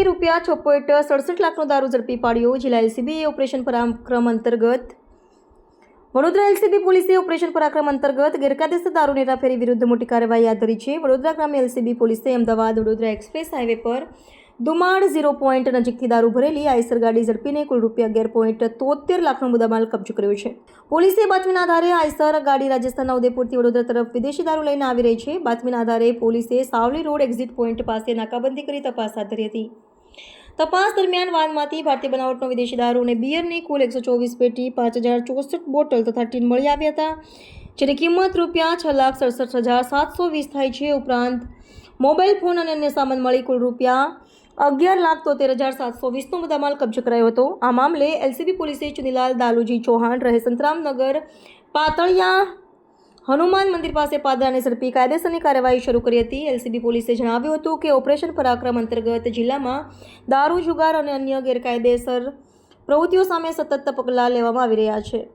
રૂપિયા 6.67 લાખનો દારૂ ઝડપી પાડ્યો. જિલ્લા એલસીબીએ ઓપરેશન પરાક્રમ અંતર્ગત વડોદરા એલસીબી પોલીસે ઓપરેશન પરાક્રમ અંતર્ગત ગેરકાયદેસર દારૂની હેરાફેરી વિરુદ્ધ મોટી કાર્યવાહી હાથ ધરી છે. વડોદરા ગ્રામ્ય એલસીબી પોલીસે અમદાવાદ વડોદરા એક્સપ્રેસ હાઈવે પર દુમાડ 0 પોઈન્ટ નજીકથી દારૂ ભરેલી આઈસર ગાડી ઝડપીને કુલ રૂપિયા 11.73 લાખનો મુદ્દામાલ કબજો કર્યો છે. પોલીસે બાતમીના આધારે આઈસર ગાડી રાજસ્થાનના ઉદયપુરથી વડોદરા તરફ વિદેશી દારૂ લઈને આવી રહી છે. બાતમીના આધારે પોલીસે સાવલી રોડ એક્ઝિટ પોઈન્ટ પાસે નાકાબંધી કરી તપાસ હાથ ધરી હતી. તપાસ દરમિયાન વાનમાંથી ભારતીય બનાવટનો વિદેશી દારૂ અને બિયરની કુલ 124 પેટી 5064 બોટલ તથા ટીન મળી આવ્યા હતા, જેની કિંમત રૂપિયા 6,67,720 થાય છે. ઉપરાંત મોબાઈલ ફોન અને અન્ય સામાન મળી કુલ રૂપિયા 11,73,720નો મુદ્દામાલ કબજે કરાયો હતો. આ મામલે એલસીબી પોલીસે ચુનીલાલ દાલુજી ચૌહાણ રહે સંતરામનગર પાતળિયા હનુમાન મંદિર પાસે પાદરાને ઝડપી કાયદેસરની કાર્યવાહી શરૂ કરી હતી. એલસીબી પોલીસે જણાવ્યું હતું કે ઓપરેશન પરાક્રમ અંતર્ગત જિલ્લામાં દારૂ, જુગાર અને અન્ય ગેરકાયદેસર પ્રવૃત્તિઓ સામે સતત પગલાં લેવામાં આવી રહ્યા છે.